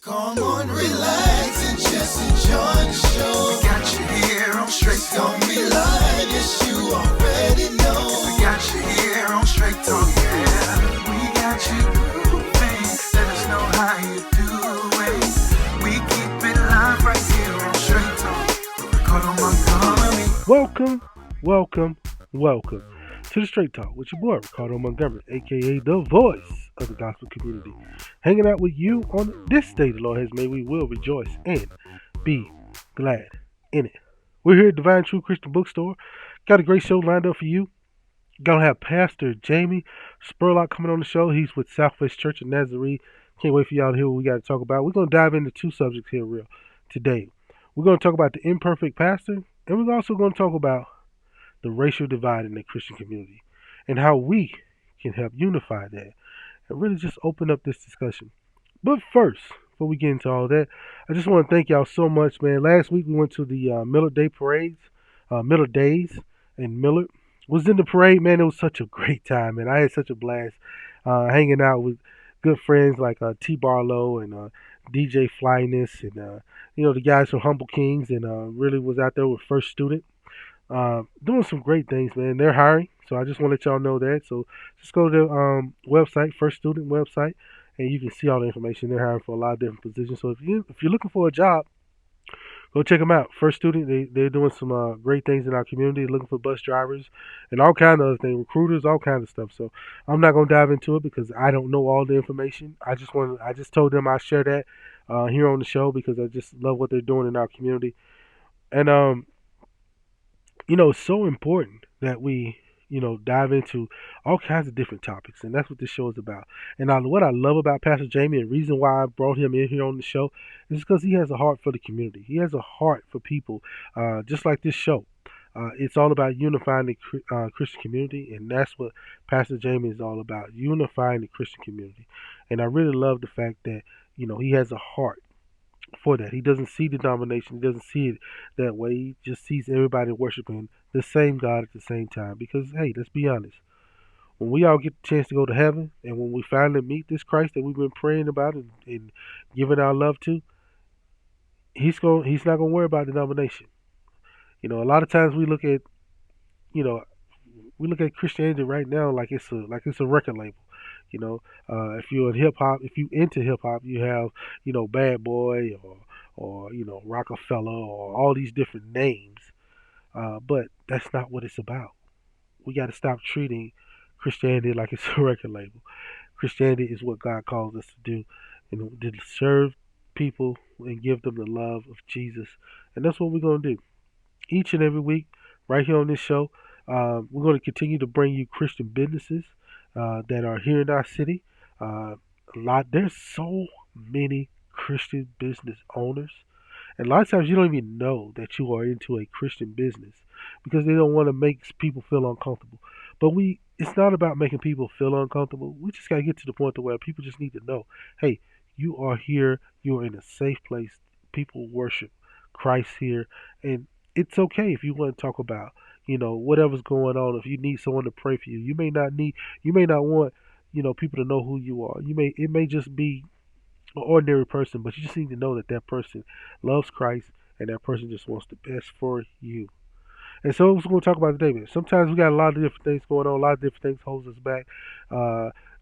Come on, relax and just enjoy the show. We got you here on Straight Talk. Don't be lying, yes, you already know. We got you here on Straight Talk, yeah. We got you grooving. Let us know how you doing. We keep it live right here on Straight Talk with Riccardo Montgomery. Welcome to the Straight Talk with your boy Riccardo Montgomery, aka the voice of the gospel community. Hanging out with you on this day the Lord has made. We will rejoice and be glad in it. We're here at Divine True Christian Bookstore. Got a great show lined up for you. Gonna have Pastor Jamie Spurlock coming on the show. He's with Southwest Church in Nazarene. Can't wait for y'all to hear what we got to talk about. We're gonna dive into two subjects here real today. We're gonna talk about the Imperfect Pastor, and we're also gonna talk about the racial divide in the Christian community and how we can help unify that and really just open up this discussion. But first, before we get into all that, I just want to thank y'all so much, man. Last week we went to the Miller Day parades, Miller Days in Millard. Was in the parade, man. It was such a great time, man. I had such a blast hanging out with good friends like T. Barlow and DJ Flyness and the guys from Humble Kings, and really was out there with First Student. Doing some great things, man. They're hiring, so I just want to let y'all know that. So just go to the website, First Student website, and you can see all the information. They're hiring for a lot of different positions. So if you're looking for a job, go check them out. First Student, they're doing some great things in our community. They're looking for bus drivers and all kind of other things, recruiters, all kinds of stuff. So I'm not gonna dive into it because I don't know all the information. I just told them I share that here on the show because I just love what they're doing in our community. And it's so important that we, dive into all kinds of different topics, and that's what this show is about. And what I love about Pastor Jamie, and the reason why I brought him in here on the show, is because he has a heart for the community. He has a heart for people, just like this show. It's all about unifying the Christian community, and that's what Pastor Jamie is all about, unifying the Christian community. And I really love the fact that, he has a heart for that. He doesn't see the denomination. He doesn't see it that way. He just sees everybody worshiping the same God at the same time. Because, hey, let's be honest. When we all get the chance to go to heaven, and when we finally meet this Christ that we've been praying about and giving our love to, he's not going to worry about denomination. A lot of times we look at Christianity right now like it's a record label. If you're in hip hop, if you into hip hop, you have, Bad Boy or Rockefeller or all these different names. But that's not what it's about. We got to stop treating Christianity like it's a record label. Christianity is what God calls us to do, to serve people and give them the love of Jesus. And that's what we're going to do. Each and every week, right here on this show, we're going to continue to bring you Christian businesses that are here in our city. There's so many Christian business owners, and a lot of times you don't even know that you are into a Christian business because they don't want to make people feel uncomfortable. But it's not about making people feel uncomfortable. We just got to get to the point to where people just need to know, hey, you are here, you are in a safe place. People worship Christ here, and it's okay if you want to talk about whatever's going on. If you need someone to pray for you, you may not want, people to know who you are. It may just be an ordinary person, but you just need to know that person loves Christ and that person just wants the best for you. And so that's what we're going to talk about today, man. Sometimes we got a lot of different things going on, a lot of different things holds us back.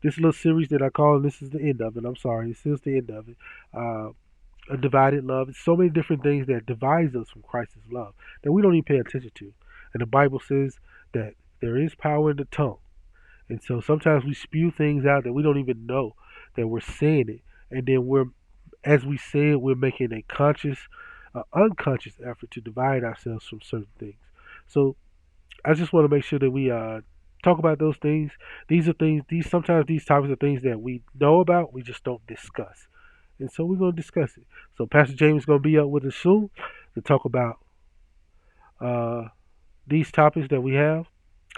This little series that I call, and this is the end of it. I'm sorry, this is the end of it. A divided love. It's so many different things that divides us from Christ's love that we don't even pay attention to. And the Bible says that there is power in the tongue. And so sometimes we spew things out that we don't even know that we're saying it. And then as we say it, we're making a unconscious effort to divide ourselves from certain things. So I just want to make sure that we talk about those things. Sometimes these topics are things that we know about, we just don't discuss. And so we're going to discuss it. So Pastor James is going to be up with us soon to talk about these topics that we have.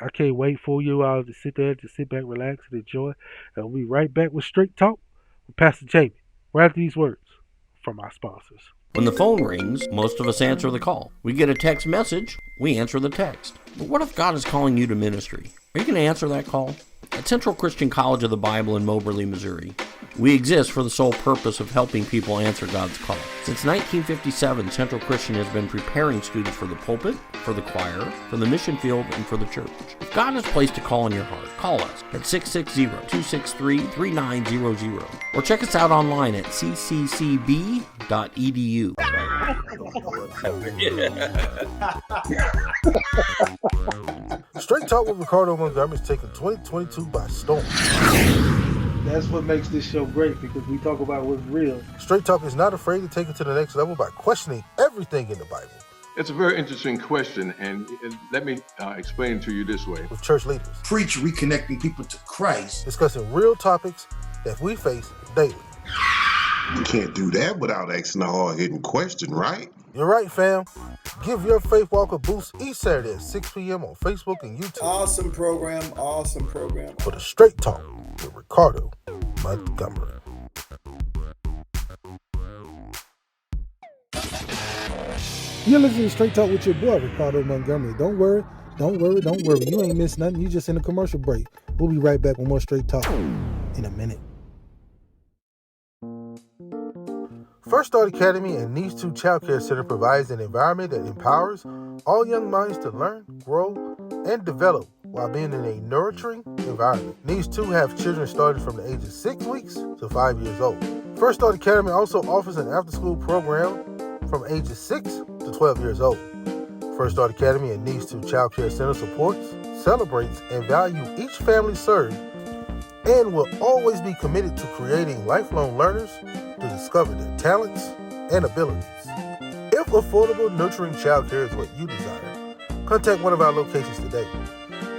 I can't wait for you all to sit back, relax, and enjoy. And we'll be right back with Straight Talk with Pastor Jamie. Right after these words from our sponsors. When the phone rings, most of us answer the call. We get a text message, we answer the text. But what if God is calling you to ministry? Are you going to answer that call? At Central Christian College of the Bible in Moberly, Missouri, We exist for the sole purpose of helping people answer God's call. Since 1957, Central Christian has been preparing students for the pulpit, for the choir, for the mission field, and for the church. If God has placed a call in your heart, call us at 660-263-3900 or check us out online at cccb.edu. Straight Talk with Riccardo Montgomery is taking 2022 by storm. That's what makes this show great, because we talk about what's real. Straight Talk is not afraid to take it to the next level by questioning everything in the Bible. It's a very interesting question, and let me explain it to you this way. With church leaders. Preach reconnecting people to Christ. Discussing real topics that we face daily. You can't do that without asking a hard-hitting question, right? You're right, fam. Give your faith walk a boost each Saturday at 6 p.m. on Facebook and YouTube. Awesome program. For the Straight Talk with Riccardo Montgomery. You're listening to Straight Talk with your boy, Riccardo Montgomery. Don't worry. You ain't missed nothing. You just in a commercial break. We'll be right back with more Straight Talk in a minute. First Start Academy and Needs 2 Child Care Center provides an environment that empowers all young minds to learn, grow, and develop while being in a nurturing environment. Needs 2 have children starting from the age of 6 weeks to 5 years old. First Start Academy also offers an after-school program from ages 6 to 12 years old. First Start Academy and Needs 2 Child Care Center supports, celebrates, and values each family served and will always be committed to creating lifelong learners to discover their talents and abilities. If affordable, nurturing childcare is what you desire, contact one of our locations today.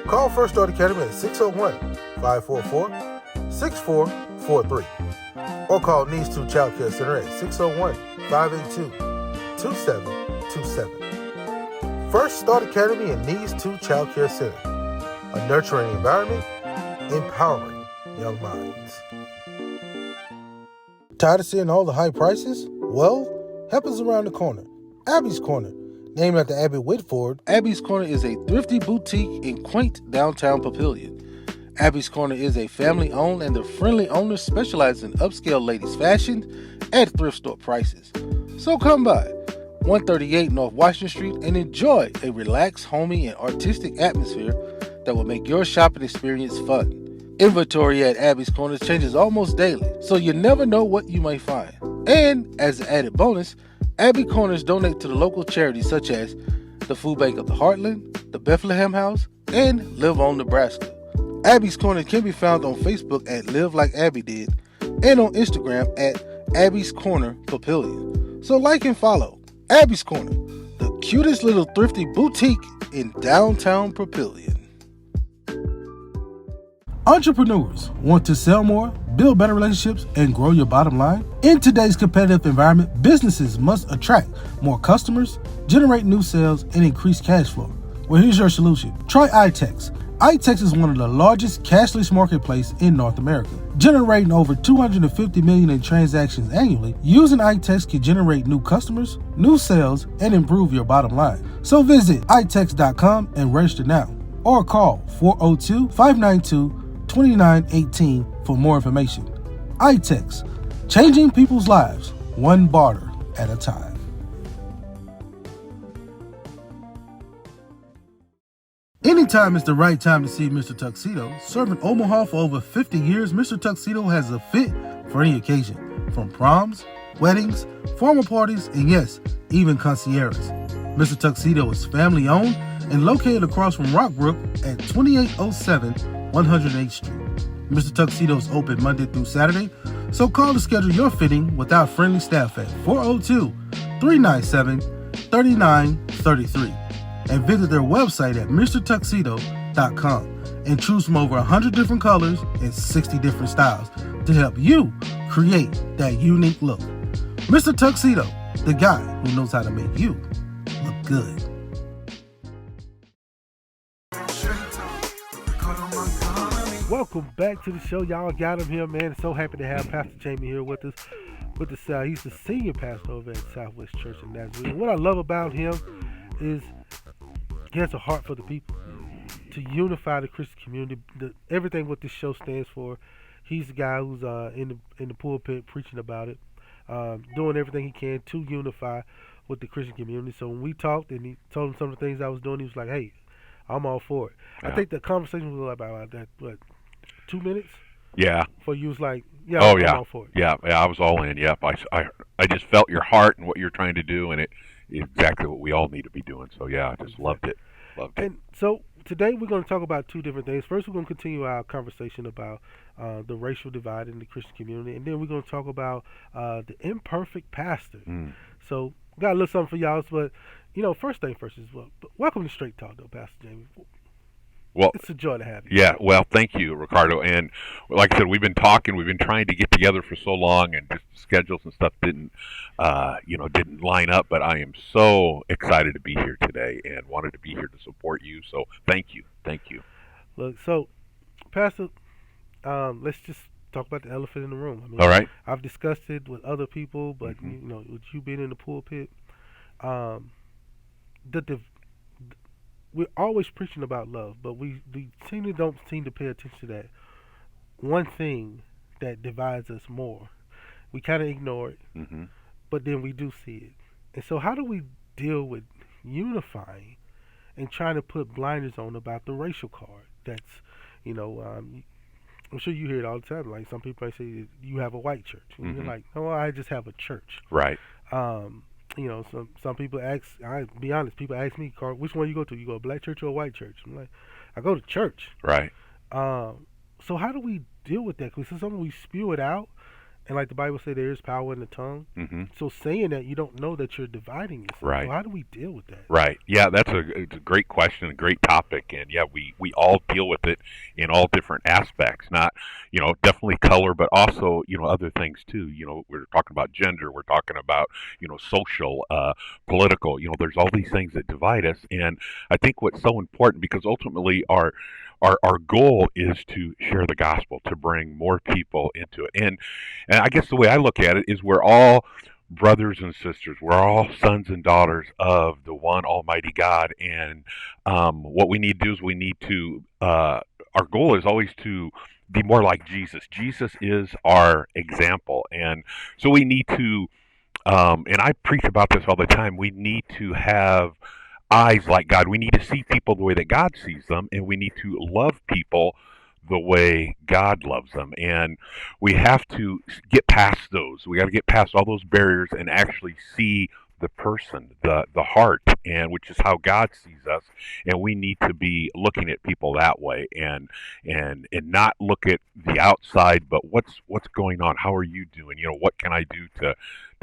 Call First Start Academy at 601-544-6443 or call Needs 2 Child Care Center at 601-582-2727. First Start Academy and Needs 2 Child Care Center, a nurturing environment, empowering young minds. Tired of seeing all the high prices? Well, help us around the corner. Abby's Corner. Named after Abby Whitford, Abby's Corner is a thrifty boutique in quaint downtown Papillion. Abby's Corner is a family-owned, and the friendly owners specialize in upscale ladies' fashion at thrift store prices. So come by 138 North Washington Street and enjoy a relaxed, homey, and artistic atmosphere that will make your shopping experience fun. Inventory at Abby's Corner changes almost daily, so you never know what you may find. And as an added bonus, Abby Corners donate to the local charities such as the Food Bank of the Heartland, the Bethlehem House, and Live On Nebraska. Abby's Corner can be found on Facebook at Live Like Abby Did and on Instagram at Abby's Corner Papillion. So like and follow Abby's Corner, the cutest little thrifty boutique in downtown Papillion. Entrepreneurs want to sell more, build better relationships, and grow your bottom line? In today's competitive environment, businesses must attract more customers, generate new sales, and increase cash flow. Well, here's your solution. Try iTex. iTex is one of the largest cashless marketplaces in North America, generating over 250 million in transactions annually. Using iTex can generate new customers, new sales, and improve your bottom line. So visit itex.com and register now, or call 402-592-2918 for more information. iTex, changing people's lives, one barter at a time. Anytime is the right time to see Mr. Tuxedo. Serving Omaha for over 50 years, Mr. Tuxedo has a fit for any occasion. From proms, weddings, formal parties, and yes, even concierges. Mr. Tuxedo is family owned and located across from Rockbrook at 2807 108th Street. Mr. Tuxedo is open Monday through Saturday, so call to schedule your fitting with our friendly staff at 402-397-3933 and visit their website at mrtuxedo.com and choose from over 100 different colors and 60 different styles to help you create that unique look. Mr. Tuxedo, the guy who knows how to make you look good. Welcome back to the show. Y'all got him here, man. So happy to have Pastor Jamie here with us. He's the senior pastor over at Southwest Church in Nazarene. What I love about him is he has a heart for the people, to unify the Christian community. Everything what this show stands for, He's the guy who's in the pulpit preaching about it, doing everything he can to unify with the Christian community. So when we talked and he told him some of the things I was doing, he was like, "Hey, I'm all for it." Yeah. I think the conversation was about that, 2 minutes? Yeah. For you was like, "Yeah, Oh I'm yeah. all for it." Yeah. I was all in. Yep. I just felt your heart and what you're trying to do, and it is exactly what we all need to be doing. So yeah, I just loved it. Loved it. And so today we're going to talk about two different things. First, we're going to continue our conversation about the racial divide in the Christian community, and then we're going to talk about the imperfect pastor. So, got a little something for y'all, but first thing first is welcome to Straight Talk, though, Pastor Jamie. Well, it's a joy to have you. Yeah, well, thank you, Riccardo. And like I said, we've been talking, we've been trying to get together for so long, and just schedules and stuff didn't line up. But I am so excited to be here today and wanted to be here to support you. So thank you. Look, so Pastor, let's just talk about the elephant in the room. I mean, all right. I've discussed it with other people, but with you being in the pulpit, we're always preaching about love, but we don't seem to pay attention to that one thing that divides us more. We kind of ignore it, but then we do see it. And so how do we deal with unifying and trying to put blinders on about the racial card? That's, I'm sure you hear it all the time. Like some people might say, you have a white church. And you're like, no, I just have a church. Right. Some people ask, I'll be honest, people ask me, Carl, which one you go to? You go to a black church or a white church? I'm like, I go to church. Right. So how do we deal with that? Because sometimes we spew it out, and like the Bible says, there is power in the tongue. So saying that, you don't know that you're dividing yourself. Right. So how do we deal with that? Right. Yeah, it's a great question, a great topic, and yeah, we all deal with it in all different aspects. Not, definitely color, but also other things too. We're talking about gender, we're talking about social, political. There's all these things that divide us, and I think what's so important, because ultimately our goal is to share the gospel, to bring more people into it. And I guess the way I look at it is we're all brothers and sisters. We're all sons and daughters of the one Almighty God. And what we need to do is we need to, our goal is always to be more like Jesus. Jesus is our example. And so we need to, and I preach about this all the time, we need to have eyes like God. We need to see people the way that God sees them, and we need to love people the way God loves them. And we have to get past those. We got to get past all those barriers and actually see the person, the heart, and which is how God sees us. And we need to be looking at people that way, and not look at the outside, but what's going on? How are you doing? What can I do to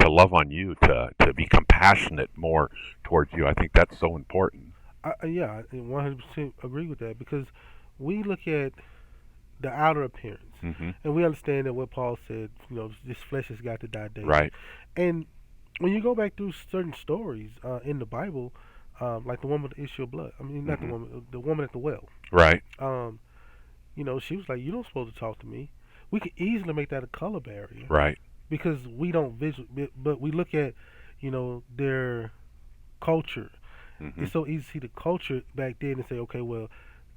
love on you, to be compassionate more towards you? I think that's so important. Yeah, I 100% agree with that, because we look at the outer appearance, and we understand that what Paul said, this flesh has got to die daily. Right. And when you go back through certain stories in the Bible, like the woman with the issue of blood, not the woman at the well. Right. She was like, "You don't supposed to talk to me." We could easily make that a color barrier. Right. Because we don't but we look at, their culture. It's so easy to see the culture back then and say, okay, well,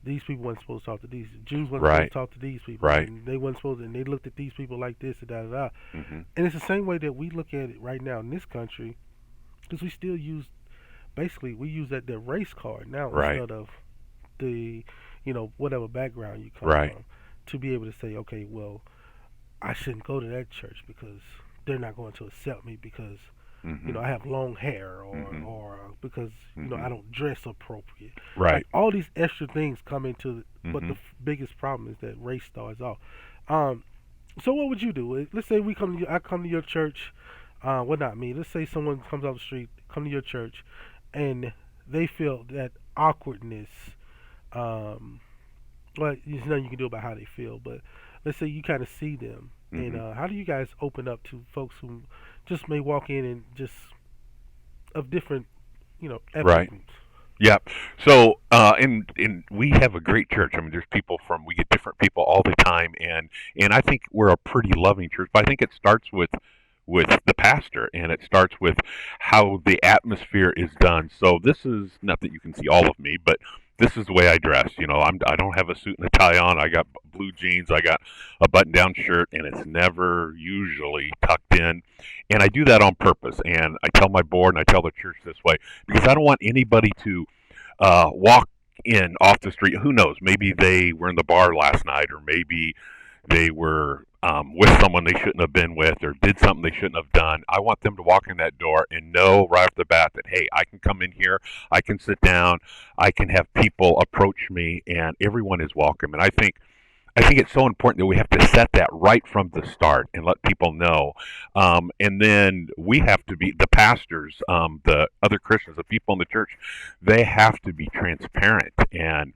these people weren't supposed to talk to these Jews, weren't supposed to talk to these people, right? And they weren't supposed to, and they looked at these people like this and da da da. And it's the same way that we look at it right now in this country, because we still use, basically, we use the race card now instead of the, whatever background you come from, to be able to say, okay, well, I shouldn't go to that church because they're not going to accept me because I have long hair, or because I don't dress appropriate. Right. Like, all these extra things come into, but the biggest problem is that race starts off. So what would you do? Let's say I come to your church. Well, not me. Let's say someone comes off the street, come to your church, and they feel that awkwardness. Well, there's nothing you can do about how they feel, but let's say you kind of see them, and how do you guys open up to folks who just may walk in and just of different, ethnic groups? Yeah. So, and we have a great church. There's we get different people all the time, and I think we're a pretty loving church. But I think it starts with the pastor, and it starts with how the atmosphere is done. So this is not that you can see all of me, but this is the way I dress. I don't have a suit and a tie on. I got blue jeans. I got a button-down shirt, and it's never usually tucked in. And I do that on purpose. And I tell my board and I tell the church this way because I don't want anybody to walk in off the street. Who knows? Maybe they were in the bar last night, or maybe they were with someone they shouldn't have been with, or did something they shouldn't have done. I want them to walk in that door and know right off the bat that, hey, I can come in here, I can sit down, I can have people approach me, and everyone is welcome. And I think it's so important that we have to set that right from the start and let people know. And then we have to be, the pastors, the other Christians, the people in the church, they have to be transparent. And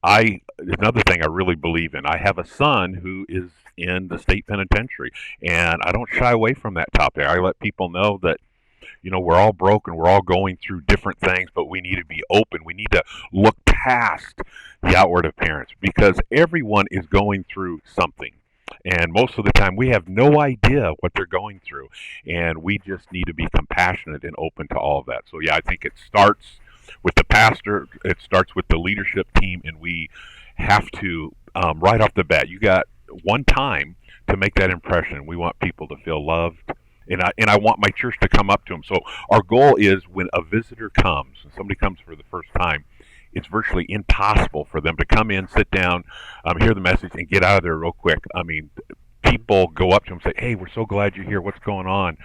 another thing I really believe in, I have a son who is in the state penitentiary, and I don't shy away from that topic. I let people know that, we're all broken, we're all going through different things, but we need to be open. We need to look past the outward appearance because everyone is going through something. And most of the time we have no idea what they're going through, and we just need to be compassionate and open to all of that. So yeah, I think it starts with the pastor, it starts with the leadership team, and we have to, right off the bat, you got one time to make that impression. We want people to feel loved, and I want my church to come up to them. So our goal is when a visitor comes, and somebody comes for the first time, it's virtually impossible for them to come in, sit down, hear the message, and get out of there real quick. I mean, people go up to them and say, hey, we're so glad you're here. What's going on?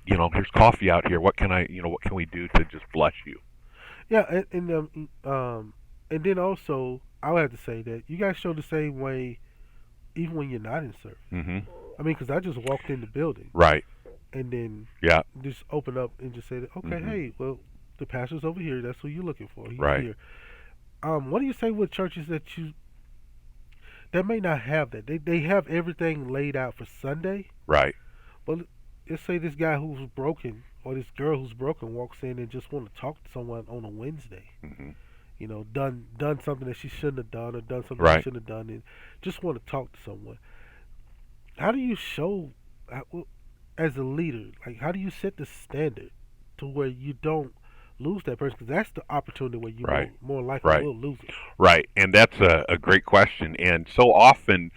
Here's coffee out here. What can we do to just bless you? Yeah, and then also, I would have to say that you guys show the same way even when you're not in service. Mm-hmm. I mean, because I just walked in the building. Right. And then just open up and just say, okay, mm-hmm. Hey, well, the pastor's over here. That's who you're looking for. He's right. here. What do you say with churches that may not have that? They have everything laid out for Sunday. Right. But let's say this guy who's broken or this girl who's broken walks in and just want to talk to someone on a Wednesday. Mm-hmm. Done something that she shouldn't have done, or done something right. she shouldn't have done, and just want to talk to someone. How do you show, as a leader, like how do you set the standard to where you don't lose that person? Because that's the opportunity where you right. more likely right. will lose it. Right, and that's a great question. And so often,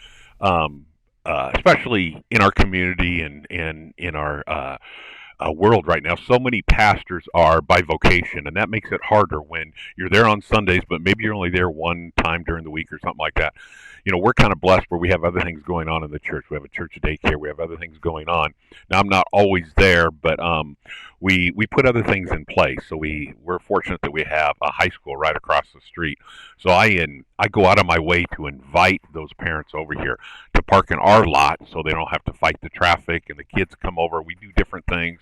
especially in our community and in our world right now, so many pastors are by vocation, and that makes it harder when you're there on Sundays, but maybe you're only there one time during the week or something like that. We're kind of blessed where we have other things going on in the church. We have a church daycare. We have other things going on. Now, I'm not always there, but we put other things in place. So we're fortunate that we have a high school right across the street. So I go out of my way to invite those parents over here to park in our lot so they don't have to fight the traffic, and the kids come over. We do different things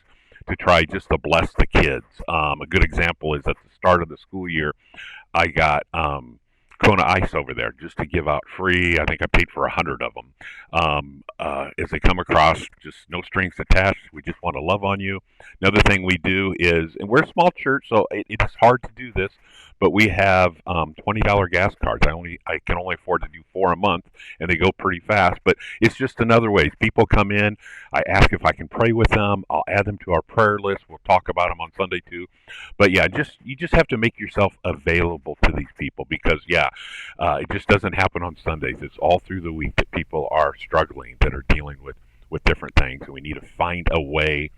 to try just to bless the kids. A good example is at the start of the school year, I got Kona Ice over there just to give out free. I think I paid for 100 of them. As they come across, just no strings attached. We just want to love on you. Another thing we do is, and we're a small church, so it's hard to do this, but we have $20 gas cards. I can only afford to do 4 a month, and they go pretty fast. But it's just another way. People come in. I ask if I can pray with them. I'll add them to our prayer list. We'll talk about them on Sunday too. But yeah, you just have to make yourself available to these people because it just doesn't happen on Sundays. It's all through the week that people are struggling, that are dealing with different things, and we need to find a way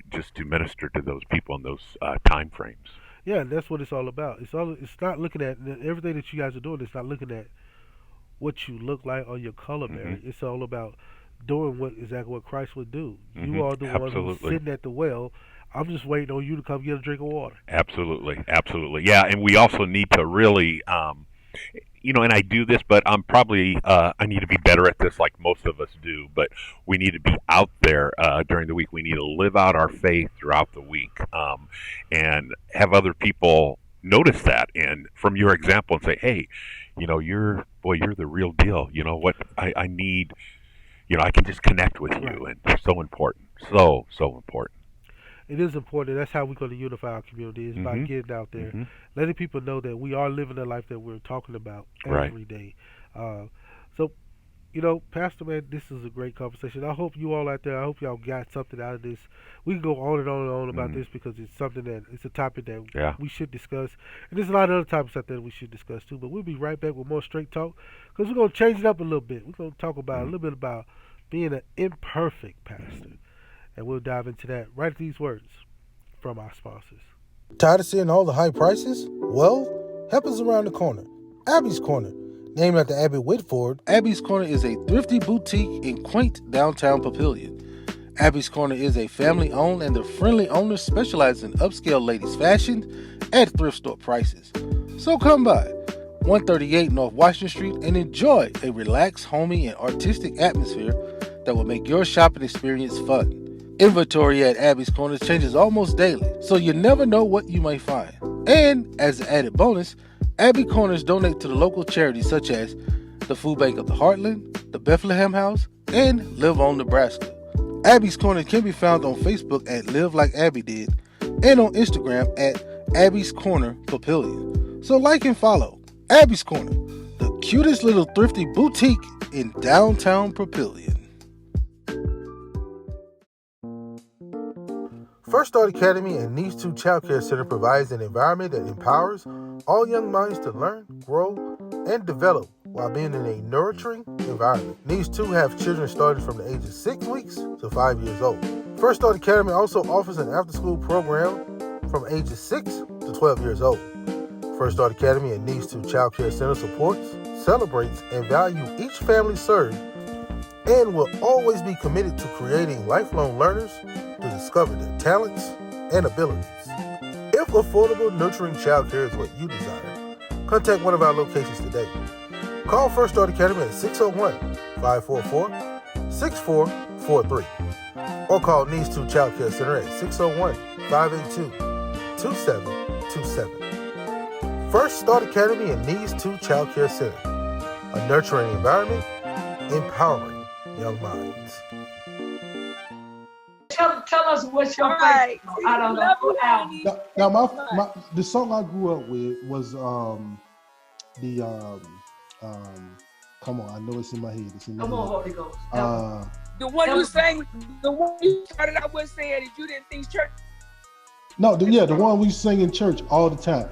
just to minister to those people in those time frames. Yeah, and that's what it's all about. It's not looking at everything that you guys are doing. It's not looking at what you look like or your color bearing. Mm-hmm. It's all about doing exactly what Christ would do. Mm-hmm. You are the one Absolutely. who's sitting at the well. I'm just waiting on you to come get a drink of water. Absolutely. Yeah, and we also need to really, and I do this, but I'm probably, I need to be better at this like most of us do, but we need to be out there during the week. We need to live out our faith throughout the week and have other people notice that, and from your example, and say, hey, you're the real deal. You know what I need, I can just connect with you, and it's so important. So important. It is important. That's how we're going to unify our community, is by getting out there, letting people know that we are living the life that we're talking about every day. So Pastor, man, this is a great conversation. I hope you all out there, I hope y'all got something out of this. We can go on and on and on about this because it's something it's a topic that we should discuss. And there's a lot of other topics out there that we should discuss too. But we'll be right back with more Straight Talk because we're going to change it up a little bit. We're going to talk about a little bit about being an imperfect pastor. And we'll dive into that right at these words from our sponsors. Tired of seeing all the high prices? Well, help is around the corner. Abby's Corner. Named after Abby Whitford, Abby's Corner is a thrifty boutique in quaint downtown Papillion. Abby's Corner is a family-owned and the friendly owners specialize in upscale ladies' fashion at thrift store prices. So come by 138 North Washington Street and enjoy a relaxed, homey, and artistic atmosphere that will make your shopping experience fun. Inventory at Abby's Corner changes almost daily, so you never know what you may find. And as an added bonus, Abby Corners donate to the local charities such as the Food Bank of the Heartland, the Bethlehem House, and Live On Nebraska. Abby's Corner can be found on Facebook at Live Like Abby Did and on Instagram at Abby's Corner Papillion. So like and follow Abby's Corner, the cutest little thrifty boutique in downtown Papillion. First Start Academy and Niche 2 Child Care Center provides an environment that empowers all young minds to learn, grow, and develop while being in a nurturing environment. Niche 2 have children starting from the age of 6 weeks to 5 years old. First Start Academy also offers an after-school program from ages 6 to 12 years old. First Start Academy and Niche 2 Child Care Center supports, celebrates, and values each family served and will always be committed to creating lifelong learners to discover their talents and abilities. If affordable, nurturing childcare is what you desire, contact one of our locations today. Call First Start Academy at 601-544-6443 or call Niche 2 Child Care Center at 601-582-2727. First Start Academy and Niche 2 Child Care Center, a nurturing environment, empowering young minds. Tell us what's your favorite out of the whole album. Now, the song I grew up with was come on, I know it's in my head. Come on, Holy Ghost. The one you sang, the one you started out with saying that you didn't think church. No, the one we sing in church all the time.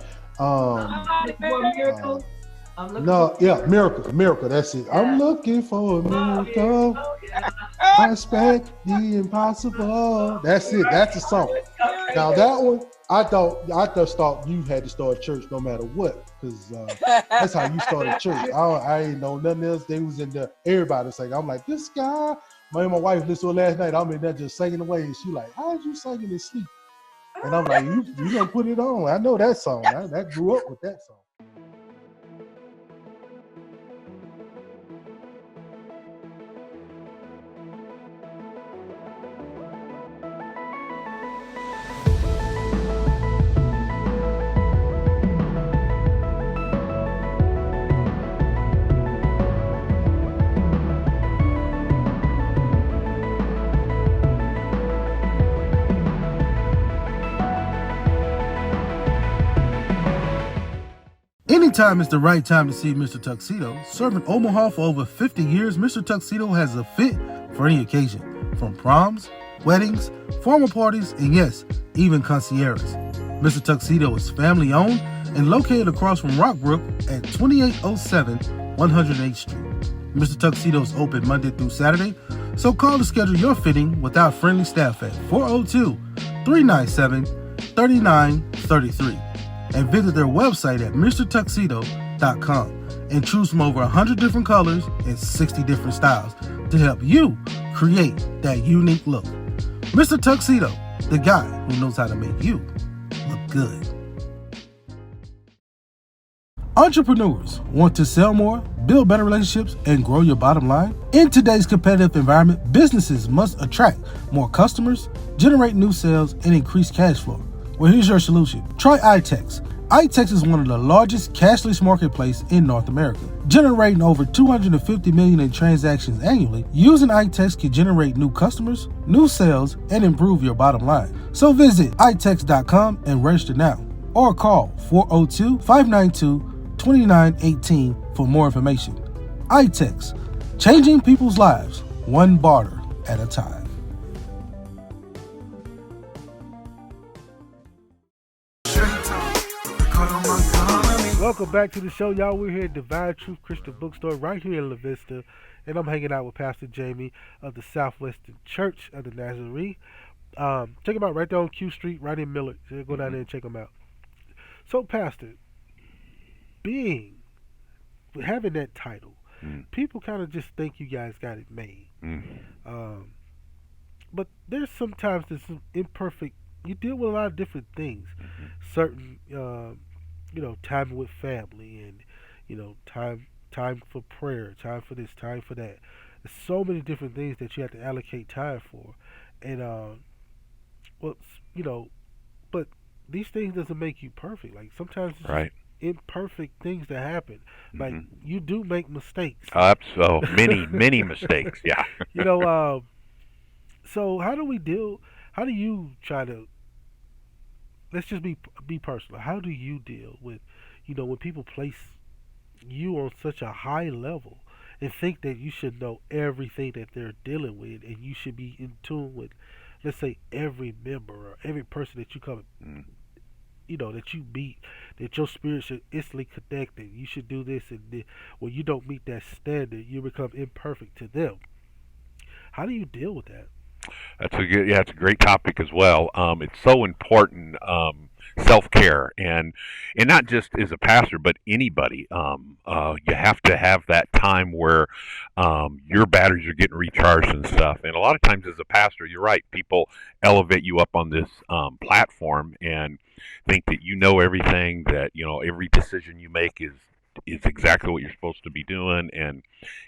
Miracle. Miracle. That's it. Yeah. I'm looking for a miracle. I expect the impossible. That's it. That's the song. Now that one, I just thought you had to start church no matter what, because that's how you started church. I ain't know nothing else. They was in there. Everybody saying, I'm like, this guy. My wife listened to it last night. I'm in there just singing away, and she like, how'd you sing in sleep? And I'm like, you gonna put it on? I know that song. I grew up with that song. Anytime is the right time to see Mr. Tuxedo. Serving Omaha for over 50 years, Mr. Tuxedo has a fit for any occasion. From proms, weddings, formal parties, and yes, even concierges. Mr. Tuxedo is family owned and located across from Rockbrook at 2807 108th Street. Mr. Tuxedo is open Monday through Saturday, so call to schedule your fitting with our friendly staff at 402-397-3933. And visit their website at MrTuxedo.com and choose from over 100 different colors and 60 different styles to help you create that unique look. Mr. Tuxedo, the guy who knows how to make you look good. Entrepreneurs want to sell more, build better relationships, and grow your bottom line? In today's competitive environment, businesses must attract more customers, generate new sales, and increase cash flow. Well, here's your solution. Try iTex. iTex is one of the largest cashless marketplaces in North America, generating over 250 million in transactions annually. Using iTex can generate new customers, new sales, and improve your bottom line. So visit itex.com and register now, or call 402-592-2918 for more information. iTex, changing people's lives one barter at a time. Welcome back to the show, y'all. We're here at Divine Truth Christian Bookstore right here in La Vista, and I'm hanging out with Pastor Jamie of the Southwestern Church of the Nazarene. Check him out right there on Q Street, right in Millard. So go down there and check him out. So, Pastor, having that title, people kind of just think you guys got it made. But there's sometimes some imperfect. You deal with a lot of different things. Certain, time with family, and time for prayer, time for this, time for that. There's so many different things that you have to allocate time for, and but these things doesn't make you perfect. Like sometimes it's just imperfect things that happen. Like you do make mistakes. So many mistakes. Yeah. So how do you try to, let's just be personal. How do you deal with, when people place you on such a high level and think that you should know everything that they're dealing with, and you should be in tune with, let's say, every member or every person that you come, that you meet, that your spirit should instantly connect, and you should do this, and when you don't meet that standard, you become imperfect to them. How do you deal with that? It's a great topic as well. It's so important, self-care, and not just as a pastor, but anybody. You have to have that time where your batteries are getting recharged and stuff. And a lot of times as a pastor, you're right, people elevate you up on this platform and think that you know everything, that every decision you make is exactly what you're supposed to be doing, and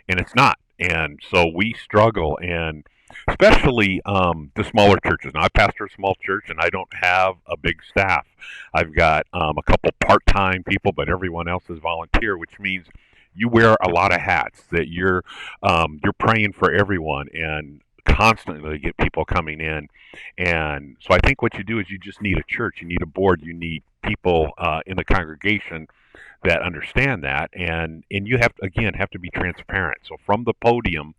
it's not. And so we struggle, and especially the smaller churches. Now, I pastor a small church, and I don't have a big staff. I've got a couple part-time people, but everyone else is volunteer, which means you wear a lot of hats. That you're praying for everyone and constantly get people coming in. And so I think what you do is you just need a church. You need a board. You need people in the congregation that understand that, and you have to be transparent. So from the podium,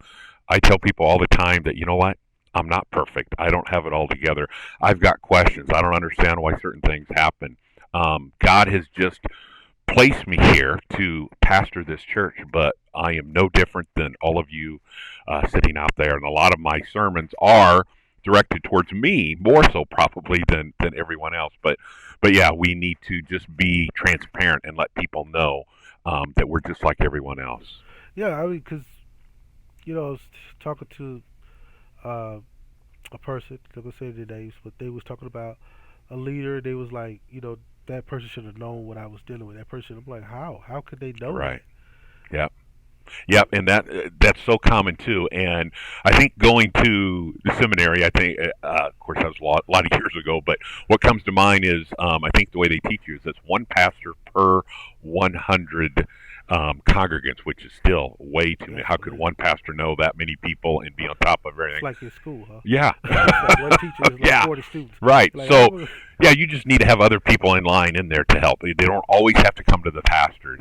I tell people all the time that, you know what, I'm not perfect. I don't have it all together. I've got questions. I don't understand why certain things happen. God has just placed me here to pastor this church, but I am no different than all of you sitting out there. And a lot of my sermons are directed towards me, more so probably than everyone else. But yeah, we need to just be transparent and let people know that we're just like everyone else. Yeah, I mean, because I was talking to a person, I'm going to say their names, but they was talking about a leader. They was like, that person should have known what I was dealing with. That person, I'm like, how? How could they know that? Yep, and that's so common too. And I think going to the seminary, of course that was a lot of years ago, but what comes to mind is I think the way they teach you is it's one pastor per 100 congregants, which is still way too many. How could one pastor know that many people and be on top of everything? It's like in school, huh? Yeah. Like one teacher is like 40 students. Right. Like, so, you just need to have other people in line in there to help. They don't always have to come to the pastor,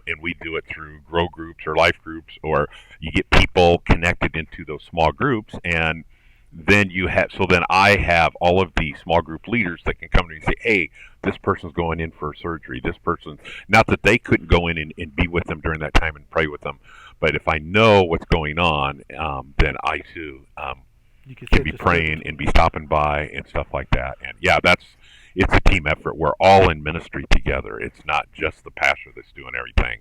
and we do it through grow groups or life groups, or you get people connected into those small groups, and then I have all of the small group leaders that can come to me and say, hey, this person's going in for surgery. This person, not that they couldn't go in and be with them during that time and pray with them, but if I know what's going on, then I too can be praying and be stopping by and stuff like that. And it's a team effort. We're all in ministry together. It's not just the pastor that's doing everything.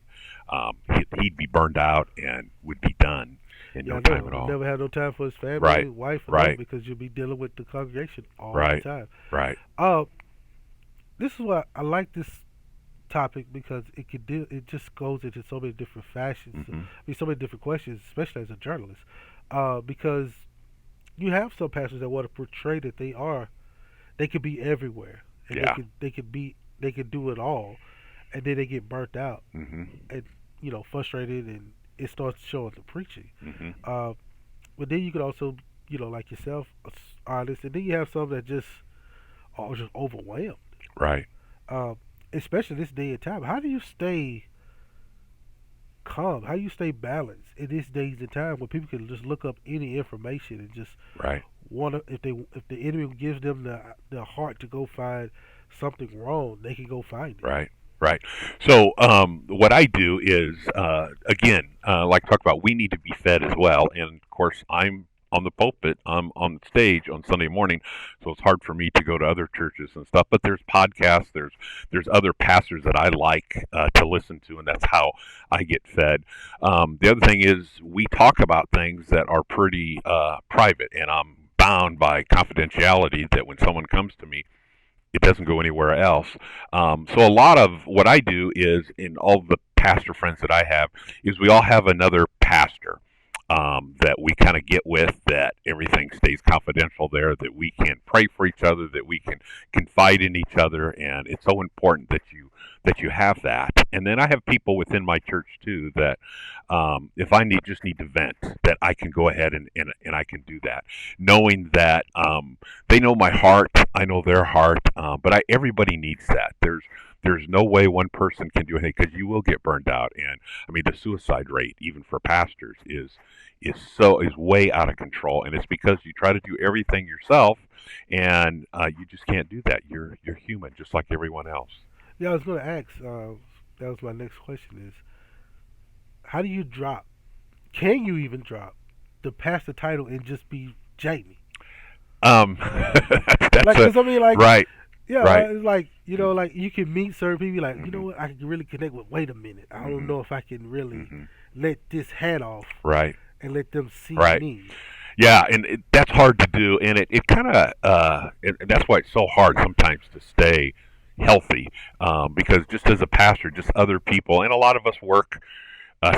He'd be burned out and would be done in no time at all. Never had no time for his family, his wife, because you'll be dealing with the congregation all the time. Right. This is why I like this topic, because it just goes into so many different fashions. I mean, so many different questions, especially as a journalist, because you have some pastors that want to portray that they could be everywhere, and they could do it all, and then they get burnt out and frustrated, and it starts showing the preaching. But then you could also, like yourself, honest, and then you have some that just are just overwhelmed. Right. Especially this day and time. How do you stay calm? How you stay balanced in this days and time where people can just look up any information and just Right. if the enemy gives them the heart to go find something wrong, they can go find it. Right. Right. So what I do is, again, like I talked about, we need to be fed as well. And, of course, I'm on the pulpit, I'm on the stage on Sunday morning, so it's hard for me to go to other churches and stuff. But there's podcasts, there's other pastors that I like to listen to, and that's how I get fed. The other thing is we talk about things that are pretty private, and I'm bound by confidentiality that when someone comes to me, it doesn't go anywhere else. So a lot of what I do is, in all the pastor friends that I have, is we all have another pastor that we kind of get with, that everything stays confidential there, that we can pray for each other, that we can confide in each other, and it's so important that you have that. And then I have people within my church too that if I just need to vent, that I can go ahead and I can do that, knowing that they know my heart, I know their heart, but everybody needs that. There's no way one person can do anything, because you will get burned out. And I mean, the suicide rate, even for pastors, is way out of control, and it's because you try to do everything yourself, and you just can't do that. You're human, just like everyone else. Yeah, I was going to ask. That was my next question: is how do you drop? Can you even drop the pastor title and just be Jamie? That's right. Yeah, right. It's like, like you can meet certain people, like, you know what, I can really connect with. Wait a minute, I don't know if I can really let this hat off, right, and let them see me. Yeah, and that's hard to do, and it kind of that's why it's so hard sometimes to stay healthy, because just as a pastor, just other people, and a lot of us work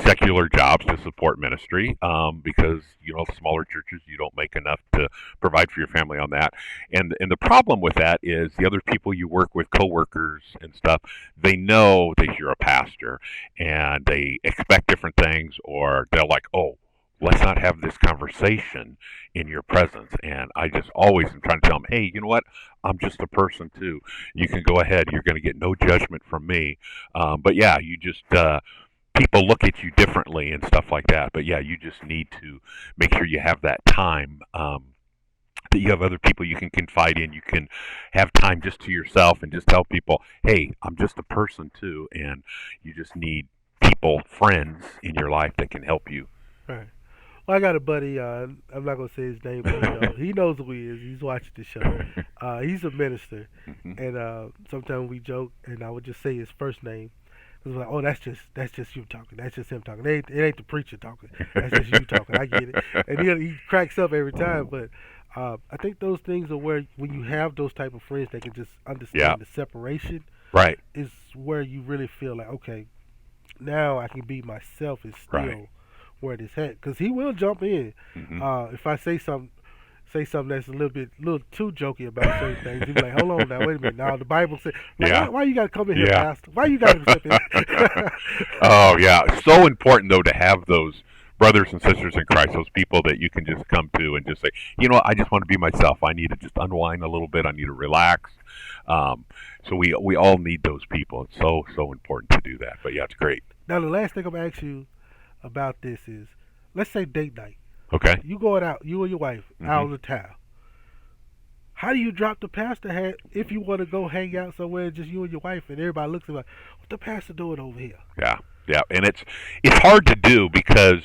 secular jobs to support ministry, because smaller churches, you don't make enough to provide for your family on that, and the problem with that is the other people you work with, coworkers and stuff, they know that you're a pastor, and they expect different things, or they're like, oh, let's not have this conversation in your presence. And I just always am trying to tell them, hey, you know what? I'm just a person too. You can go ahead. You're going to get no judgment from me. But yeah, you just people look at you differently and stuff like that. But yeah, you just need to make sure you have that time, that you have other people you can confide in. You can have time just to yourself and just tell people, hey, I'm just a person too. And you just need people, friends in your life that can help you. Right. Well, I got a buddy, I'm not going to say his name, but he knows who he is. He's watching the show. He's a minister. And sometimes we joke, and I would just say his first name. It's like, oh, that's just you talking. That's just him talking. It ain't the preacher talking. That's just you talking. I get it. And he cracks up every time. But I think those things are where, when you have those type of friends that can just understand the separation, right, is where you really feel like, okay, now I can be myself and still where this at. Because he will jump in. If I say something that's a little too jokey about certain things, he'll be like, hold on now, wait a minute. Now the Bible says, like, why you got to come in here, Pastor? Why you got to step in? Oh, yeah. It's so important, though, to have those brothers and sisters in Christ, those people that you can just come to and just say, you know what, I just want to be myself. I need to just unwind a little bit. I need to relax. So we all need those people. It's so important to do that. But yeah, it's great. Now, the last thing I'm going to ask you about this is, let's say date night. Okay. You going out, you and your wife, out of town. How do you drop the pastor hat if you want to go hang out somewhere, just you and your wife, and everybody looks at like, what the pastor doing over here? Yeah, and it's hard to do because,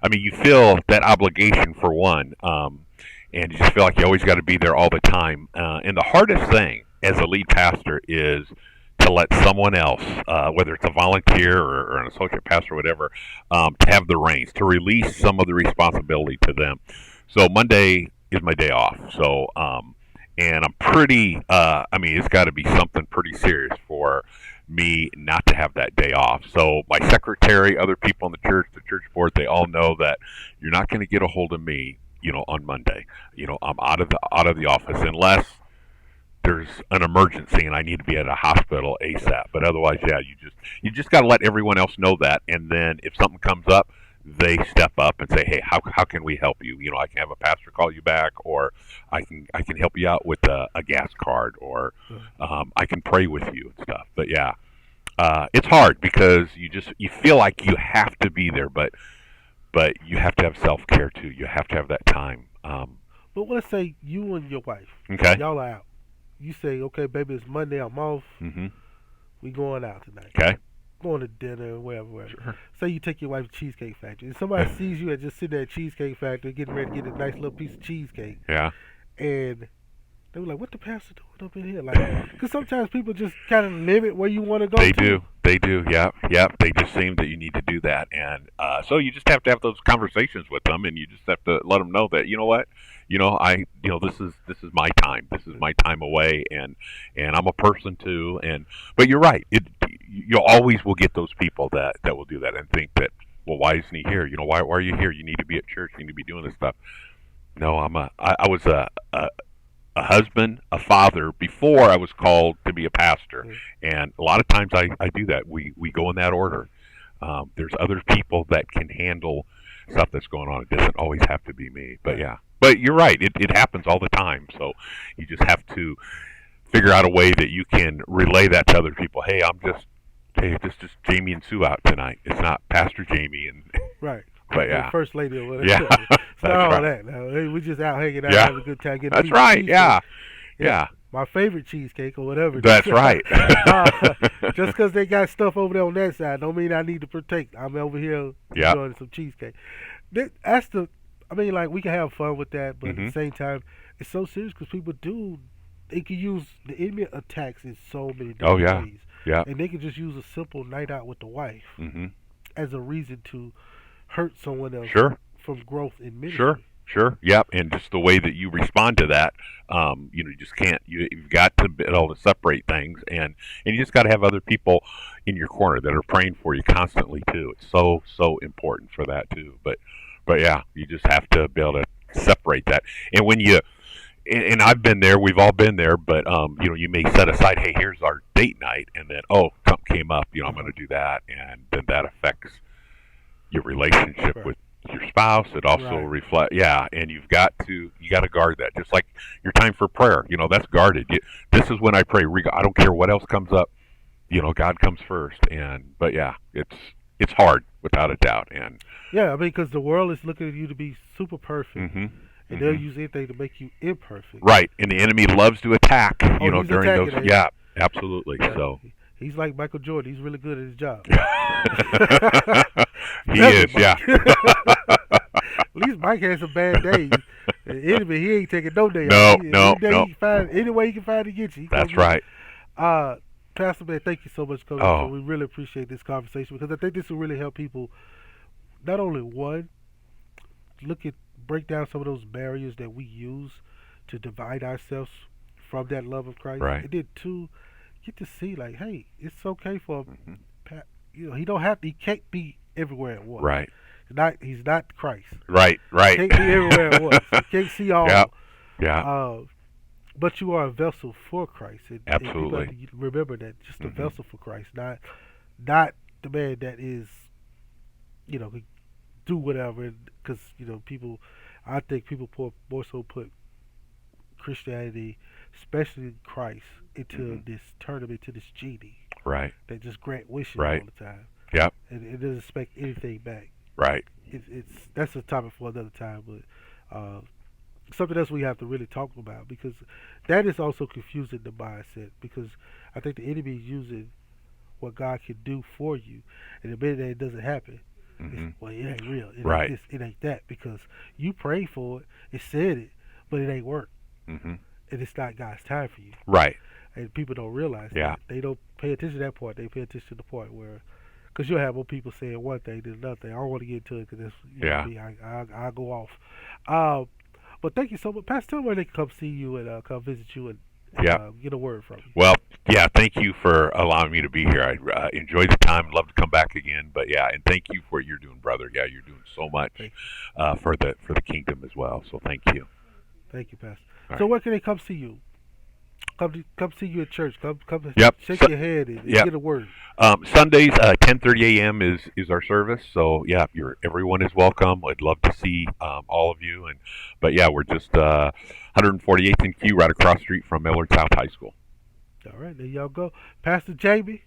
I mean, you feel that obligation for one, and you just feel like you always got to be there all the time. And the hardest thing as a lead pastor is to let someone else, whether it's a volunteer or an associate pastor or whatever, to have the reins, to release some of the responsibility to them. So Monday is my day off. So, and I'm pretty, it's got to be something pretty serious for me not to have that day off. So my secretary, other people in the church board, they all know that you're not going to get a hold of me, on Monday. I'm out of the office unless there's an emergency and I need to be at a hospital ASAP. But otherwise, yeah, you just got to let everyone else know that. And then if something comes up, they step up and say, hey, how can we help you? I can have a pastor call you back, or I can help you out with a gas card, or I can pray with you and stuff. But yeah, it's hard because you feel like you have to be there, but you have to have self-care too. You have to have that time. But let's say you and your wife, Okay. y'all are out. You say, okay, baby, it's Monday, I'm off. Mm-hmm. We going out tonight. Okay. Going to dinner, wherever. Sure. Say you take your wife to Cheesecake Factory, and somebody sees you at just sitting at Cheesecake Factory getting ready to get a nice little piece of cheesecake. Yeah. And they were like, what the pastor doing up in here? Like, because sometimes people just kind of limit where you want to go They to. do. Yep. They just seem that you need to do that, and so you just have to have those conversations with them, and you just have to let them know that, you know what, this is my time. This is my time away, and I'm a person too. But you're right. You always will get those people that will do that and think that, well, why isn't he here? Why are you here? You need to be at church. You need to be doing this stuff. No, I was a husband, a father before I was called to be a pastor, and a lot of times I do that. We go in that order. There's other people that can handle stuff that's going on. It doesn't always have to be me, but yeah. But you're right. It happens all the time. So you just have to figure out a way that you can relay that to other people. Hey, it's just Jamie and Sue out tonight. It's not Pastor Jamie and right. But yeah, First Lady or whatever. Yeah, it's not all that. No, hey, we just out hanging out, having a good time. Getting that's right. Yeah. Yeah. My favorite cheesecake or whatever. That's right. Just because they got stuff over there on that side, don't mean I need to partake. I'm over here enjoying some cheesecake. We can have fun with that, but at the same time, it's so serious because people they can use the enemy attacks in so many different ways. Yeah. And they can just use a simple night out with the wife as a reason to hurt someone else from growth in ministry. Sure. Yep. And just the way that you respond to that, you just can't. You've got to be able to separate things, and you just got to have other people in your corner that are praying for you constantly too. It's so important for that too. But yeah, you just have to be able to separate that. And when and I've been there, we've all been there, but you may set aside, hey, here's our date night, and then something came up, I'm going to do that, and then that affects your relationship with your spouse. It also reflects, and you got to guard that, just like your time for prayer. That's guarded. This is when I pray. I don't care what else comes up. God comes first. But yeah, it's hard without a doubt. And yeah, because the world is looking at you to be super perfect, and they'll use anything to make you imperfect. Right, and the enemy loves to attack. During those. Yeah, absolutely. Yeah. So. He's like Michael Jordan. He's really good at his job. He is, yeah. At least Mike has some bad days. The enemy, he ain't taking no day off. No. Any way he can find to get you. That's right. Pastor man, thank you so much for coming. So we really appreciate this conversation because I think this will really help people not only break down some of those barriers that we use to divide ourselves from that love of Christ. Right. And then two, get to see like, hey, it's okay for he can't be everywhere at once. Right. He's not Christ. Right. He can't be everywhere at once. He can't see all. Yeah. But you are a vessel for Christ. Absolutely. And people remember that, just a vessel for Christ, not the man that is, do whatever. Because I think people more so put Christianity, especially Christ, into this tournament, to this genie. Right. They just grant wishes all the time. Yep. And it doesn't expect anything back. Right. That's a topic for another time, but something else we have to really talk about, because that is also confusing the mindset, because I think the enemy is using what God can do for you, and the minute that it doesn't happen, it ain't real. It ain't this, it ain't that, because you prayed for it, it said it, but it ain't work. And it's not God's time for you. Right. And people don't realize that. They don't pay attention to that part. They pay attention to the part where, because you'll have more people saying one thing than another thing. I don't want to get into it because I'll go off. But thank you so much. Pastor, tell me where they can come see you and come visit you and get a word from you. Well, thank you for allowing me to be here. I enjoyed the time. Love to come back again. But and thank you for what you're doing, brother. Yeah, you're doing so much for the kingdom as well. So thank you. Thank you, Pastor. All so where can they come see you? Come see you at church. Come shake your head and get a word. Sundays, 10:30 a.m. is our service. So everyone is welcome. I'd love to see all of you. But we're just 148th and Q, right across the street from Millard South High School. All right, there y'all go. Pastor Jamie,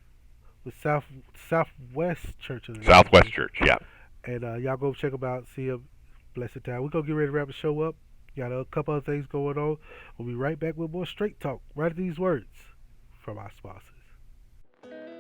with Southwest Church. Southwest Church, yeah. And y'all go check them out. See them. Blessed time. We're going to get ready to wrap the show up. Got a couple other things going on. We'll be right back with more Straight Talk right after these words from our sponsors.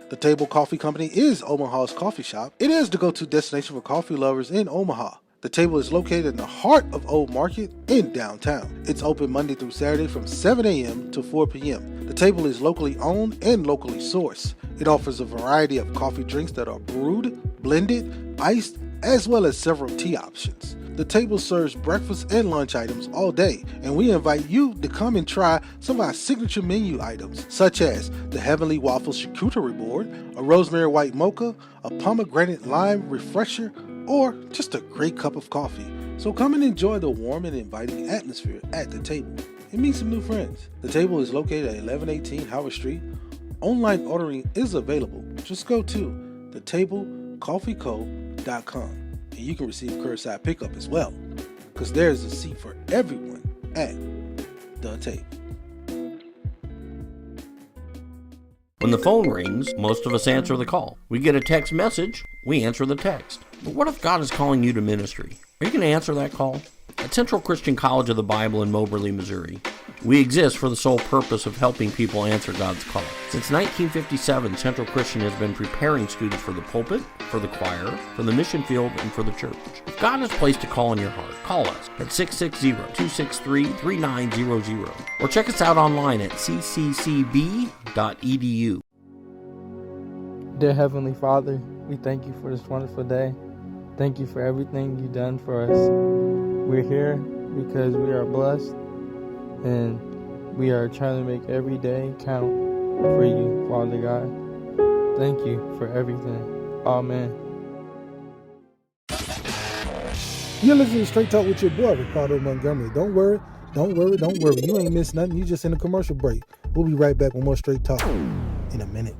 The Table Coffee Company is Omaha's coffee shop. It is the go-to destination for coffee lovers in Omaha. The Table is located in the heart of Old Market in downtown. It's open Monday through Saturday from 7 a.m. to 4 p.m. The Table is locally owned and locally sourced. It offers a variety of coffee drinks that are brewed, blended, iced, as well as several tea options. The Table serves breakfast and lunch items all day, and we invite you to come and try some of our signature menu items, such as the Heavenly Waffle Charcuterie Board, a Rosemary White Mocha, a Pomegranate Lime Refresher, or just a great cup of coffee. So come and enjoy the warm and inviting atmosphere at the Table and meet some new friends. The Table is located at 1118 Howard Street. Online ordering is available. Just go to thetablecoffeeco.com. And you can receive curbside pickup as well, because there's a seat for everyone at the Table. When the phone rings, most of us answer the call. We get a text message, we answer the text. But what if God is calling you to ministry? Are you going to answer that call? At Central Christian College of the Bible in Moberly, Missouri, we exist for the sole purpose of helping people answer God's call. Since 1957, Central Christian has been preparing students for the pulpit, for the choir, for the mission field, and for the church. If God has placed a call in your heart, call us at 660-263-3900 or check us out online at cccb.edu. Dear Heavenly Father, we thank you for this wonderful day. Thank you for everything you've done for us. We're here because we are blessed, and we are trying to make every day count for you, Father God. Thank you for everything. Amen. You're listening to Straight Talk with your boy, Riccardo Montgomery. Don't worry. You ain't missed nothing. You just in a commercial break. We'll be right back with more Straight Talk in a minute.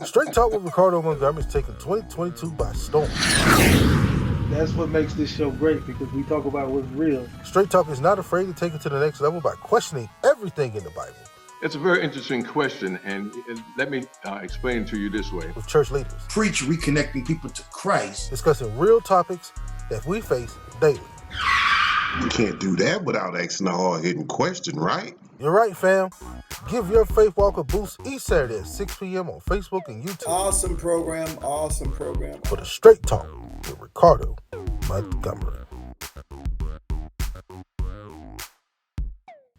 Straight Talk with Riccardo Montgomery is taking 2022 by storm. That's what makes this show great, because we talk about what's real. Straight Talk is not afraid to take it to the next level by questioning everything in the Bible. It's a very interesting question, and let me explain it to you this way. With church leaders. Preach reconnecting people to Christ. Discussing real topics that we face daily. You can't do that without asking a hard-hitting question, right? You're right, fam. Give your faith walk a boost each Saturday at 6 p.m. on Facebook and YouTube. Awesome program. For the Straight Talk with Riccardo Montgomery.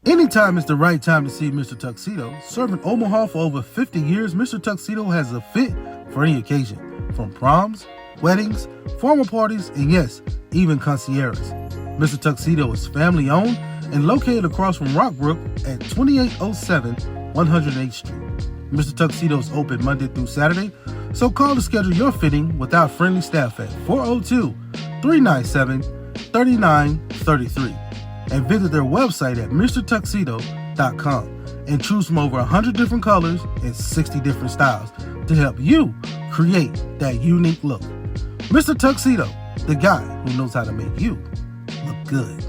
Anytime is the right time to see Mr. Tuxedo. Serving Omaha for over 50 years, Mr. Tuxedo has a fit for any occasion. From proms, weddings, formal parties, and yes, even concierges. Mr. Tuxedo is family owned and located across from Rockbrook at 2807 108th Street. Mr. Tuxedo is open Monday through Saturday, so call to schedule your fitting with our friendly staff at 402-397-3933 and visit their website at mrtuxedo.com and choose from over 100 different colors and 60 different styles to help you create that unique look. Mr. Tuxedo, the guy who knows how to make you look good.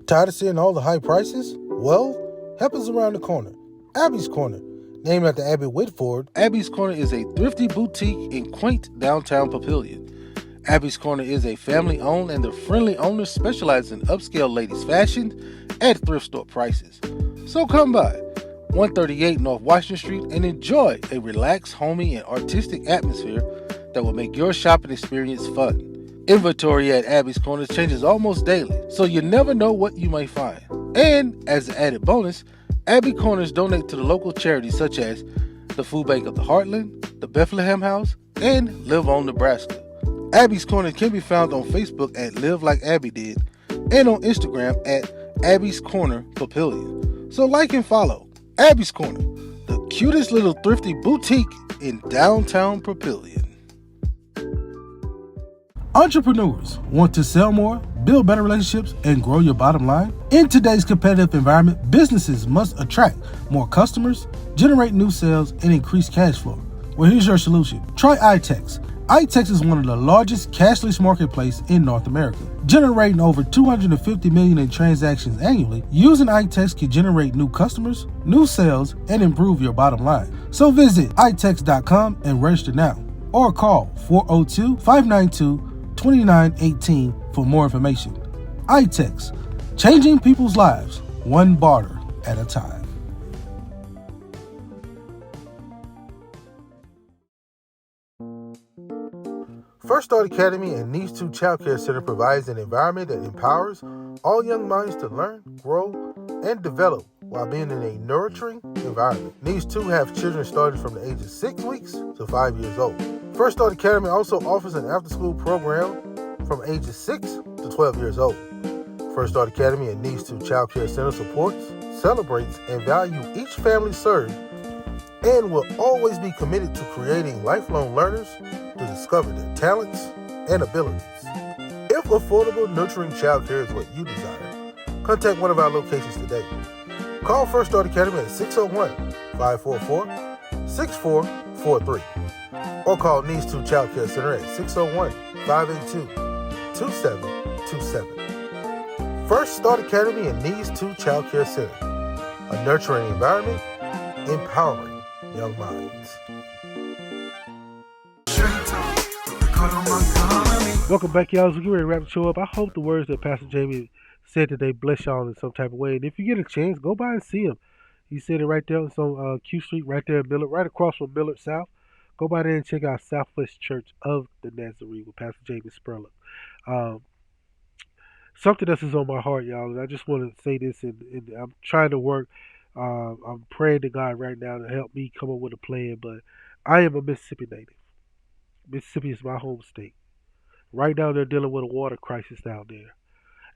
Tired of seeing all the high prices? Well, help is around the corner. Abby's Corner. Named after Abby Whitford, Abby's Corner is a thrifty boutique in quaint downtown Papillion. Abby's Corner is a family-owned, and the friendly owners specialize in upscale ladies' fashion at thrift store prices. So come by 138 North Washington Street and enjoy a relaxed, homey, and artistic atmosphere that will make your shopping experience fun. Inventory at Abby's Corner changes almost daily, so you never know what you might find. And as an added bonus, Abby Corners donate to the local charities such as the Food Bank of the Heartland, the Bethlehem House, and Live On Nebraska. Abby's Corner can be found on Facebook at Live Like Abby Did and on Instagram at Abby's Corner Papillion. So like and follow Abby's Corner, the cutest little thrifty boutique in downtown Papillion. Entrepreneurs want to sell more, build better relationships, and grow your bottom line? In today's competitive environment, businesses must attract more customers, generate new sales, and increase cash flow. Well, here's your solution. Try iTex. iTex is one of the largest cashless marketplaces in North America, generating over 250 million in transactions annually. Using iTex can generate new customers, new sales, and improve your bottom line. So visit itex.com and register now, or call 402-592-2918 for more information. iTex, changing people's lives, one barter at a time. First Start Academy and Needs 2 Child Care Center provides an environment that empowers all young minds to learn, grow, and develop while being in a nurturing environment. Needs 2 have children starting from the age of 6 weeks to 5 years old. First Start Academy also offers an after-school program from ages 6 to 12 years old. First Start Academy and Needs 2 Child Care Center supports, celebrates, and values each family served, and will always be committed to creating lifelong learners to discover their talents and abilities. If affordable, nurturing child care is what you desire, contact one of our locations today. Call First Start Academy at 601-544-6443 or call Needs 2 Child Care Center at 601-582-2727. First Start Academy and Needs 2 Child Care Center, a nurturing environment, empowering young minds. Welcome back, y'all. As we get ready to wrap the show up, I hope the words that Pastor Jamie said today bless y'all in some type of way. And if you get a chance, go by and see him. He said it right there. It's on Q Street, right there in Millard, right across from Millard South. Go by there and check out Southwest Church of the Nazarene with Pastor Jamie Spurlock. Something else is on my heart, y'all, and I just want to say this, and I'm trying to work. I'm praying to God right now to help me come up with a plan, but I am a Mississippi native. Mississippi is my home state. Right now, they're dealing with a water crisis down there.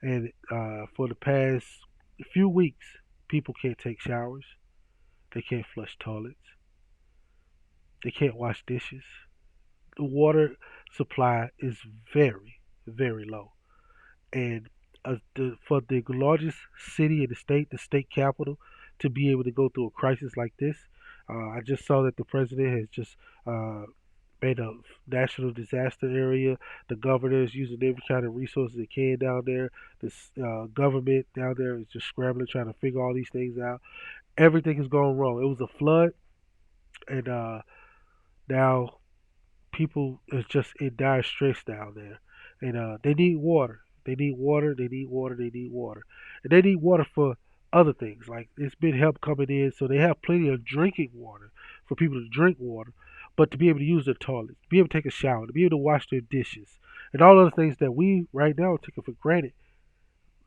And for the past few weeks, people can't take showers. They can't flush toilets. They can't wash dishes. The water supply is very, very low. And for the largest city in the state capital, to be able to go through a crisis like this, I just saw that the president has just made a national disaster area. The governor is using every kind of resources they can down there. This government down there is just scrambling, trying to figure all these things out. Everything is going wrong. It was a flood, and now people is just in dire stress down there. And they need water. They need water. They need water. They need water. And they need water for other things. Like, it's been help coming in, so they have plenty of drinking water for people to drink water. But to be able to use their toilets, to be able to take a shower, to be able to wash their dishes, and all other things that we right now are taking for granted,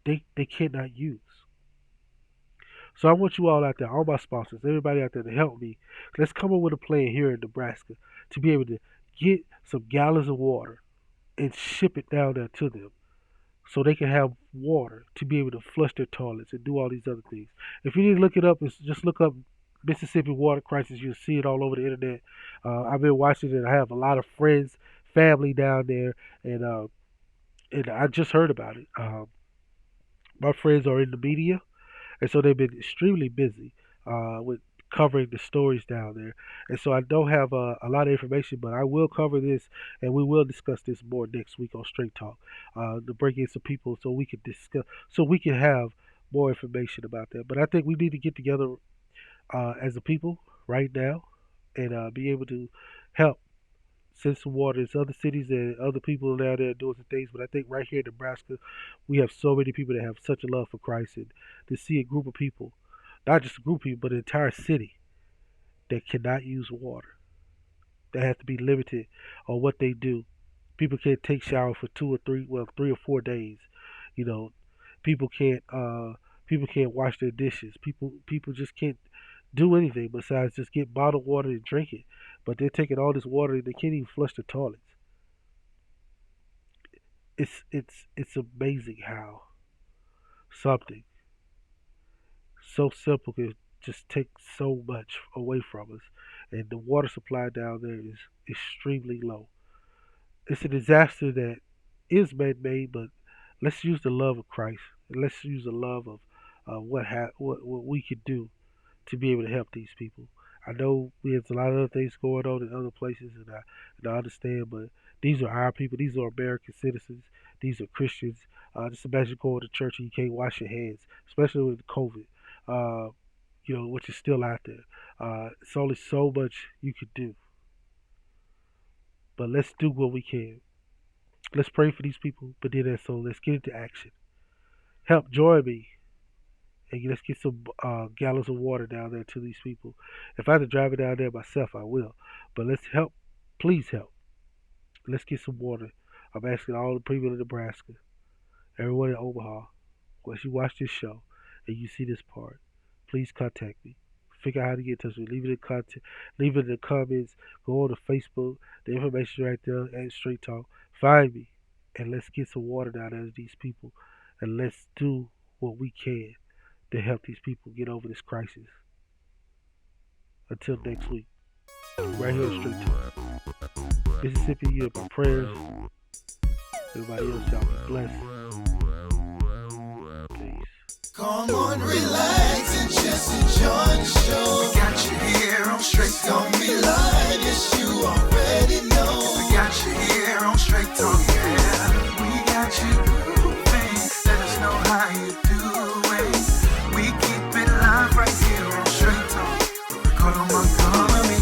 they cannot use. So I want you all out there, all my sponsors, everybody out there to help me. Let's come up with a plan here in Nebraska to be able to get some gallons of water and ship it down there to them so they can have water to be able to flush their toilets and do all these other things. If you need to look it up, just look up Mississippi water crisis. You'll see it all over the internet. I've been watching it. I have a lot of friends, family down there, and I just heard about it. My friends are in the media, and so they've been extremely busy with covering the stories down there. And so I don't have a lot of information, but I will cover this, and we will discuss this more next week on Straight Talk to bring in some people so we can discuss, so we can have more information about that. But I think we need to get together as a people right now and be able to help send some water. There's other cities and other people down there doing some things, but I think right here in Nebraska, we have so many people that have such a love for Christ, and to see a group of people, not just a group of people, but an entire city that cannot use water, that have to be limited on what they do. People can't take showers for 3 or 4 days. You know, people can't wash their dishes. People just can't do anything besides just get bottled water and drink it. But they're taking all this water and they can't even flush the toilets. It's amazing how something so simple can just take so much away from us. And the water supply down there is extremely low. It's a disaster that is man-made, but let's use the love of Christ, and let's use the love of what we could do to be able to help these people. I know there's a lot of other things going on in other places, and I understand, but these are our people. These are American citizens. These are Christians. Just imagine going to church and you can't wash your hands, especially with COVID, which is still out there. It's only so much you could do. But let's do what we can. Let's pray for these people, but then so let's get into action. Help join me. And let's get some gallons of water down there to these people. If I have to drive it down there myself, I will. But let's help. Please help. Let's get some water. I'm asking all the people in Nebraska, everyone in Omaha, once you watch this show and you see this part, please contact me. Figure out how to get in touch with me. Leave it in the comments. Go on to Facebook. The information right there at Straight Talk. Find me. And let's get some water down there to these people. And let's do what we can to help these people get over this crisis. Until next week. Right here at Straight Talk. Mississippi, you have my prayers. Everybody else, y'all be blessed. Peace. Come on, relax and just enjoy the show. We got you here on Straight Talk. Gonna be live, yes, you already know. We got you here on Straight Talk, yeah. We got you grooving. Let us know how you doing. We keep it live right here on Straight Talk. Riccardo Montgomery.